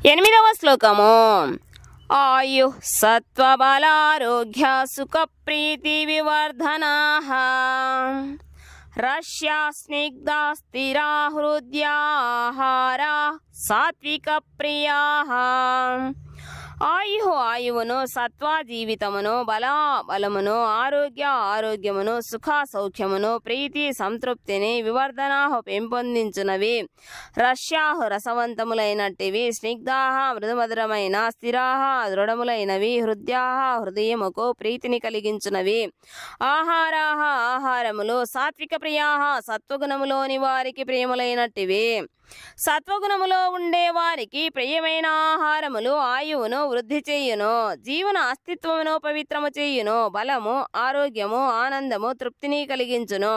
8వ శ్లోకము. ఆయు సత్వబలారోగ్య సుఖప్రీతి వివర్ధనాః రస్యా స్నిగ్ధా స్థిరా హృద్యాహారా సాత్విక ప్రియాః. ఆయువును, సత్వ జీవితమును, బలమును, ఆరోగ్యమును, సుఖ సౌఖ్యమును, ప్రీతి సంతృప్తిని, వివర్ధనాహు పెంపొందించునవి, రస్యాహు రసవంతములైనటివి, స్నిగ్ధాహ మృదుమధురమైన, స్థిరాహ దృఢములైనవి, హృద్యాహ హృదయముకు ప్రీతిని కలిగించునవి, ఆహారాహ ఆహారములు, సాత్విక ప్రియాహ సత్వగుణములోని వారికి ప్రియములైనటివి. సత్వగుణములో ఉండే వారికి ప్రియమైన ఆహారములు ఆయువును వృద్ధి చేయును, జీవన అస్తిత్వమును పవిత్రము చేయును, బలము, ఆరోగ్యము, ఆనందము, తృప్తిని కలిగించును.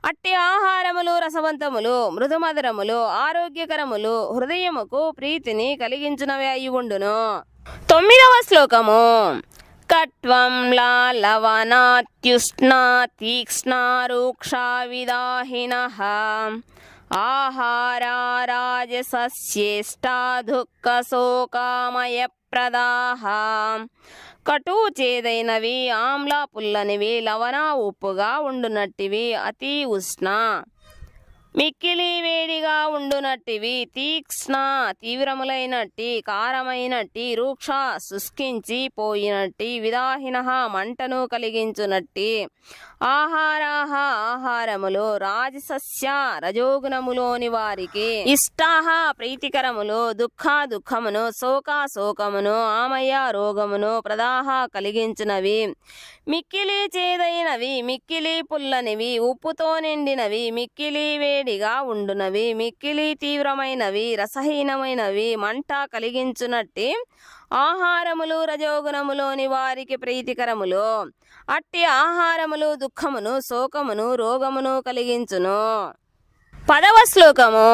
అట్టి ఆహారములు రసవంతములు, మృదుమధురములు, ఆరోగ్యకరములు, హృదయముకు ప్రీతిని కలిగించునవి అయి ఉండును. 9వ శ్లోకము. కట్వం లవణాత్యుష్ణా తీక్ష్ణా రూక్షా విదాహినః ఆహారా రాజసస్యేష్టా దుఃఖ శోకామయ ప్రదాః. కటు చేదైనవి, ఆమ్ల పుల్లనివి, లవణ ఉప్పుగా ఉండునట్టివి, అతి ఉష్ణ మిక్కిలి వేడిగా ఉండునట్టివి, తీక్ష్ణ తీవ్రములైనట్టి, కారమైనట్టి, రూక్ష శుష్కించి పోయినట్టి, విదాహిన మంటను కలిగించునట్టి, ఆహారాహ ఆహారములు, రాజసస్య రజోగుణములోని వారికి, ఇష్టాహ ప్రీతికరములు, దుఃఖమును, శోకమును, ఆమయ రోగమును, ప్రదాహ కలిగించునవి, మిక్కిలి చేదైనవి, మిక్కిలి పుల్లనివి, ఉప్పుతో నిండినవి, మిక్కిలి వేడిగా ఉండునవి, మిక్కిలి తీవ్రమైనవి, రసహీనమైనవి, మంట కలిగించునట్టి ఆహారములు రజోగుణములోని వారికి ప్రీతికరములు. అట్టి ఆహారములు దుఃఖమును, శోకమును, రోగమును కలిగించును. 10వ శ్లోకము.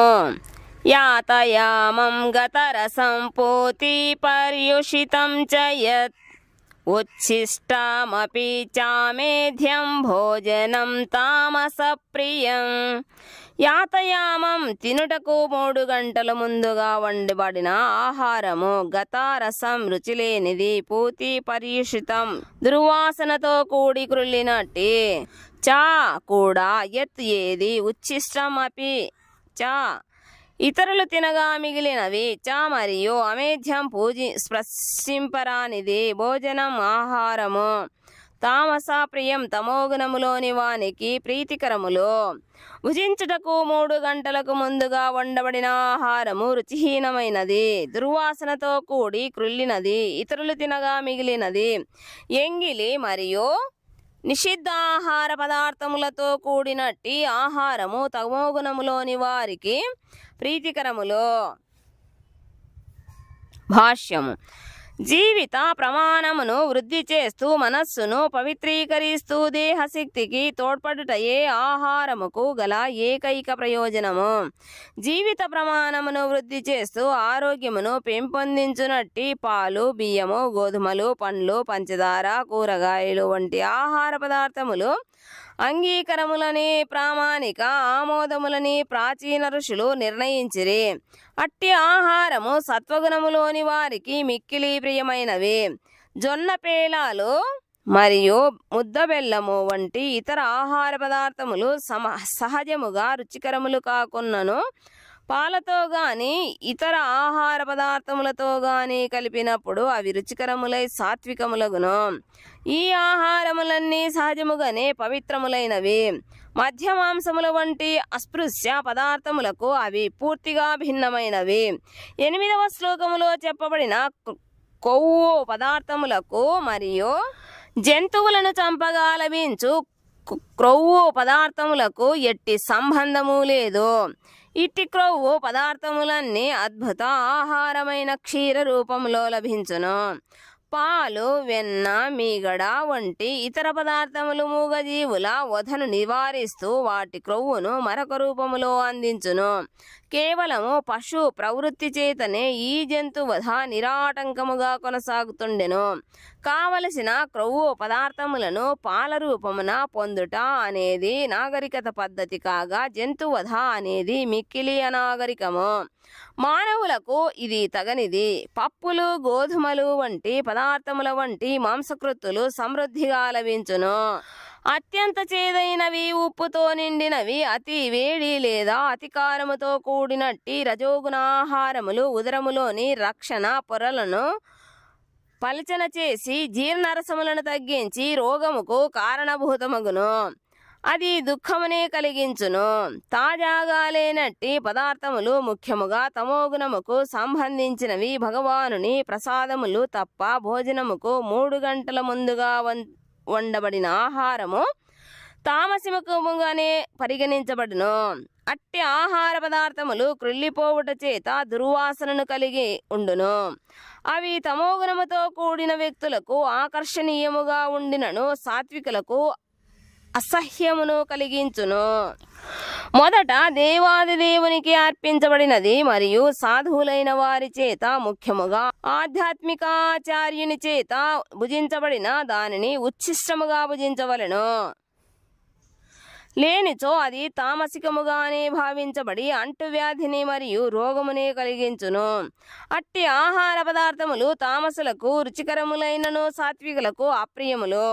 యాతయామం గతరసం పోతి పర్యుషితం చ యత్ ఉచ్ఛిష్టమపి చామేధ్యం భోజనం తామస ప్రియం. యాతయామం తినుటకు 3 గంటల ముందుగా వండబడిన ఆహారము, గతారసం రుచిలేనిది, పూతి పర్యుషితం దుర్వాసనతో కూడి క్రుళ్ళినట్టి, చా కూడా, యత్ ఏది, ఉచ్ఛిష్టం అపి చా ఇతరులు తినగా మిగిలినవి, చ మరియు, అమేధ్యం స్పర్శింపరానిది, భోజనం ఆహారము, తామస ప్రియం తమోగుణములోని వానికి ప్రీతికరములు. భుజించుటకు 3 గంటలకు ముందుగా వండబడిన ఆహారము రుచిహీనమైనది, దుర్వాసనతో కూడి క్రుళ్ళినది, ఇతరులు తినగా మిగిలినది, ఎంగిలి మరియు నిషిద్ధాహార పదార్థములతో కూడినట్టి ఆహారము తమోగుణములోని వారికి ప్రీతికరములు. భాష్యము. జీవిత ప్రమాణమును వృద్ధి చేస్తూ, మనస్సును పవిత్రీకరిస్తూ, దేహశక్తికి తోడ్పడుటయే ఆహారముకు గల ఏకైక ప్రయోజనము. జీవిత ప్రమాణమును వృద్ధి చేస్తూ ఆరోగ్యమును పెంపొందించునట్టి పాలు, బియ్యము, గోధుమలు, పండ్లు, పంచదార, కూరగాయలు వంటి ఆహార పదార్థములు అంగీకరములని, ప్రామాణిక ఆమోదములని ప్రాచీన ఋషులు నిర్ణయించిరి. అట్టి ఆహారము సత్వగుణములోని వారికి మిక్కిలి ప్రియమైనవి. జొన్న పేలాలు మరియు ముద్ద బెల్లము వంటి ఇతర ఆహార పదార్థములు సహజముగా రుచికరములు కాకున్నను, పాలతో గాని ఇతర ఆహార పదార్థములతో గాని కలిపినప్పుడు అవి రుచికరములై సాత్వికములగును. ఈ ఆహారములన్నీ సహజముగానే పవిత్రములైనవి. మధ్య మాంసముల వంటి అస్పృశ్య పదార్థములకు అవి పూర్తిగా భిన్నమైనవి. 8వ శ్లోకములో చెప్పబడిన కొవ్వు పదార్థములకు మరియు జంతువులను చంపగా లభించు క్రొవ్వు పదార్థములకు ఎట్టి సంబంధము లేదు. ఇట్టి క్రొవ్వు పదార్థములన్నీ అద్భుత ఆహారమైన క్షీర రూపంలో లభించును. పాలు, వెన్న, మీగడ వంటి ఇతర పదార్థములు మూగజీవుల వధను నివారిస్తూ వాటి క్రొవ్వును మరొక రూపములో అందించును. కేవలము పశు ప్రవృత్తి చేతనే ఈ జంతువధ నిరాటంకముగా కొనసాగుతుండెను. కావలసిన క్రొవ్వు పదార్థములను పాల రూపమున పొందుట అనేది నాగరికత పద్ధతి కాగా, జంతువధ అనేది మిక్కిలి అనాగరికము. మానవులకు ఇది తగనిది. పప్పులు, గోధుమలు వంటి పదార్థముల వంటి మాంసకృత్తులు సమృద్ధిగా లభించును. అత్యంత చేదైనవి, ఉప్పుతో నిండినవి, అతి వేడి లేదా అతి కారముతో కూడినట్టి రజోగుణ ఆహారములు ఉదరములోని రక్షణ పొరలను పలచన చేసి జీర్ణరసములను తగ్గించి రోగముకు కారణభూతమగును. అది దుఃఖమునే కలిగించును. తాజాగా లేనట్టి పదార్థములు, ముఖ్యముగా తమోగుణముకు సంబంధించినవి, భగవానుని ప్రసాదములు తప్ప భోజనముకు 3 గంటల ముందుగా వండబడిన ఆహారము తామసికముగానే పరిగణించబడును. అట్టి ఆహార పదార్థములు క్రుళ్ళిపోవుట చేత దుర్వాసనను కలిగి ఉండును. అవి తమోగుణముతో కూడిన వ్యక్తులకు ఆకర్షణీయముగా ఉండినను సాత్వికులకు అసహ్యమును కలిగించును. మొదట దేవాది దేవునికి అర్పించబడినది మరియు సాధువులైన వారి చేత, ముఖ్యముగా ఆధ్యాత్మికాచార్యుని చేత భుజించబడిన దానిని ఉచ్ఛిష్టముగా భుజించవలెను. లేనిచో అది తామసికముగానే భావించబడి అంటువ్యాధిని మరియు రోగమునే కలిగించును. అట్టి ఆహార పదార్థములు తామసులకు రుచికరములైనను సాత్వికులకు అప్రియములు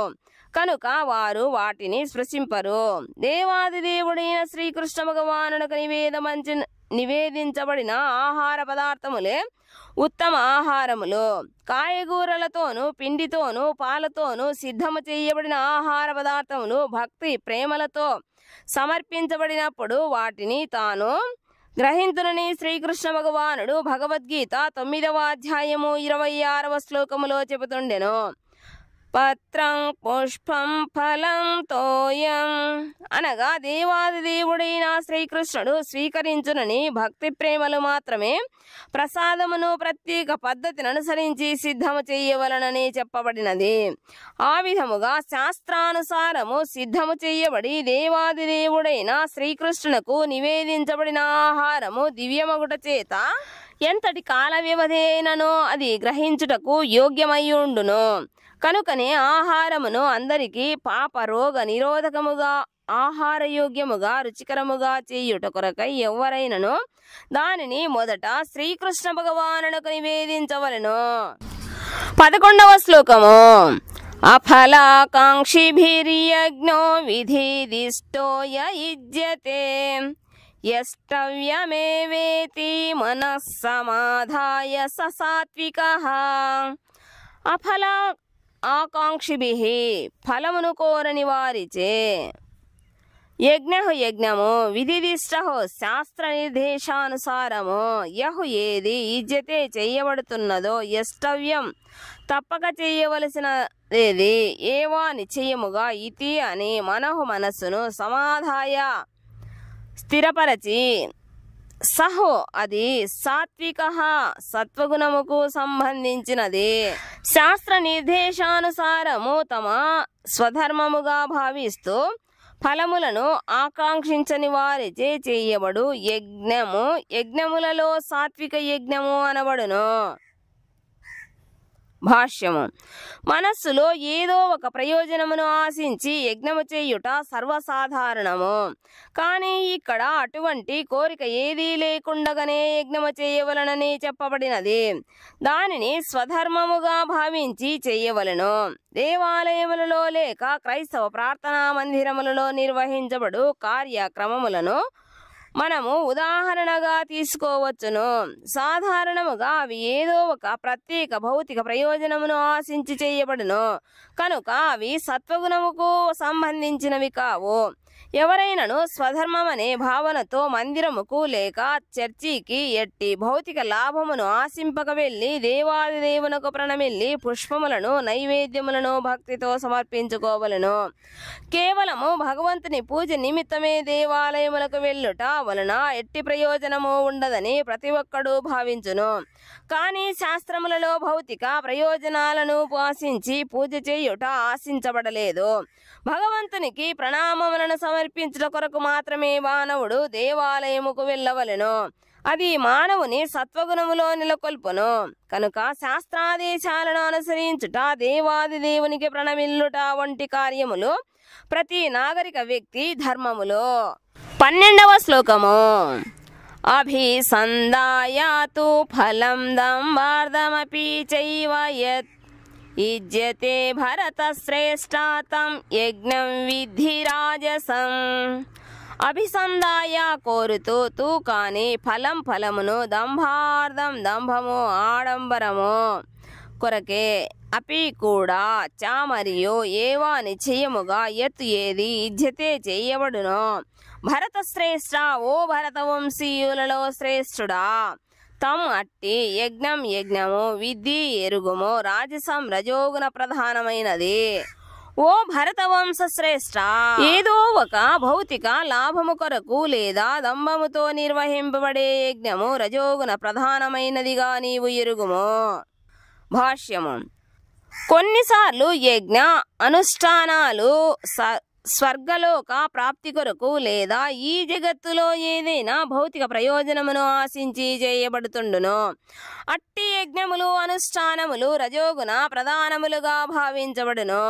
కనుక వారు వాటిని స్పృశింపరు. దేవాది దేవుడైన శ్రీకృష్ణ భగవానునకు నివేదించబడిన ఆహార పదార్థములే ఉత్తమ ఆహారములు. కాయగూరలతోనూ పిండితోనూ పాలతోనూ సిద్ధము చేయబడిన ఆహార పదార్థములు భక్తి ప్రేమలతో సమర్పించబడినప్పుడు వాటిని తాను గ్రహింతునని శ్రీకృష్ణ భగవానుడు భగవద్గీత 9వ అధ్యాయము 26వ శ్లోకములో చెబుతుండెను. పత్రం పుష్పం ఫలం తోయం అనగా దేవాది దేవుడైన శ్రీకృష్ణుడు స్వీకరించునని భక్తి ప్రేమలు మాత్రమే ప్రసాదమును ప్రత్యేక పద్ధతిని అనుసరించి సిద్ధము చేయవలనని చెప్పబడినది. ఆ విధముగా శాస్త్రానుసారము సిద్ధము చేయబడి దేవాది దేవుడైన శ్రీకృష్ణునకు నివేదించబడిన ఆహారము దివ్యమగుట చేత ఎంతటి కాల వ్యవధి అయినను అది గ్రహించుటకు యోగ్యమయ్యుండును. కనుకనే ఆహారమును అందరికీ పాప రోగ నిరోధకముగా ఆహారయోగ్యముగా రుచికరముగా చేయుట కొరకై ఎవరైనను దానిని మొదట శ్రీకృష్ణ భగవానునకు నివేదించవలెను. 11వ శ్లోకము. అఫలాకాంక్షిభిర్యజ్ఞో విధిదిష్టో యజ్యతే యష్టవ్యమేవేతి మనస్సమాధాయ సాత్వికః. అఫల ఆకాంక్షిభిః ఫలమును కోరని వారిచే యజ్ఞము విధిదిష్టో శాస్త్ర నిర్దేశానుసారము యహు ఏది ఇజ్జతే చేయబడుతున్నదో యష్టవ్యం తప్పక చేయవలసినదేది ఏవా నిశ్చయముగా ఇతి అని మనస్సును సమాధాయ స్థిరపరచి సహో అది సాత్విక సత్వగుణముకు సంబంధించినది. శాస్త్ర నిర్దేశానుసారము తమ స్వధర్మముగా భావిస్తూ ఫలములను ఆకాంక్షించని వారిచే చేయబడు యజ్ఞములలో సాత్విక యజ్ఞము అనబడును. భాష్యము. మనస్సులో ఏదో ఒక ప్రయోజనమును ఆశించి యజ్ఞము చేయుట సర్వసాధారణము. కానీ ఇక్కడ అటువంటి కోరిక ఏదీ లేకుండగానే యజ్ఞము చేయవలనని చెప్పబడినది. దానిని స్వధర్మముగా భావించి చేయవలెను. దేవాలయములలో లేక క్రైస్తవ ప్రార్థనా మందిరములలో నిర్వహించబడు కార్యక్రమములను మనము ఉదాహరణగా తీసుకోవచ్చును. సాధారణముగా అవి ఏదో ఒక ప్రత్యేక భౌతిక ప్రయోజనమును ఆశించి చేయబడును కనుక అవి సత్వగుణముకు సంబంధించినవి కావు. ఎవరైనను స్వధర్మమనే భావనతో మందిరముకు లేక చర్చికి ఎట్టి భౌతిక లాభమును ఆశింపక వెళ్ళి దేవాది దేవునకు ప్రణమిల్లి పుష్పములను నైవేద్యములను భక్తితో సమర్పించుకోవలెను. కేవలము భగవంతుని పూజ నిమిత్తమే దేవాలయములకు వెళ్ళుట వలన ఎట్టి ప్రయోజనము ఉండదని ప్రతి ఒక్కడూ భావించును. కానీ శాస్త్రములలో భౌతిక ప్రయోజనాలను ఆశించి పూజ చేయుట ఆశించబడలేదు. భగవంతునికి ప్రణామములను సమర్పించుట కొరకు మాత్రమే మానవుడు దేవాలయముకు వెళ్ళవలెను. అది మానవుని సత్వగుణములో నెలకొల్పును. కనుక శాస్త్రాదేశాలను అనుసరించుట, దేవాది దేవునికి ప్రణమిల్లుట వంటి కార్యములు ప్రతి నాగరిక వ్యక్తి ధర్మములో. 12వ శ్లోకము. అభిసందాయాతు ఫలం దంభార్ధమపి చైవ యత్ ఇజ్యతే భరత శ్రేష్ఠ తం యజ్ఞం విద్ధి రాజసం. అభిసందాయ కోరుతూ, తూ కాని, ఫలమును, దంభార్థం దంభము ఆడంబరము కొరకే, అపి కూడా, చ మరియు, ఏవా నిశ్చయముగా, యత్ ఏది, ఇజ్యతే చేయబడునో, భరత శ్రేష్ఠ ఓ భరతవంశీయులలో శ్రేష్ఠుడా, తం అట్టి, యజ్ఞము విద్ధి ఎరుగుము, రాజసం రజోగుణ ప్రధానమైనది. ఓ భరతవంశ శ్రేష్ఠ, ఏదో ఒక భౌతిక లాభము కొరకు లేదా దంభముతో నిర్వహింపబడే యజ్ఞము రజోగుణ ప్రధానమైనదిగా నీవు ఎరుగుము. భాష్యము. కొన్నిసార్లు యజ్ఞ అనుష్ఠానాలు స్వర్గలోక ప్రాప్తి కొరకు లేదా ఈ జగత్తులో ఏదైనా భౌతిక ప్రయోజనమును ఆశించి చేయబడుతుండును. అట్టి యజ్ఞములు అనుష్ఠానములు రజోగుణ ప్రధానములుగా భావించబడును.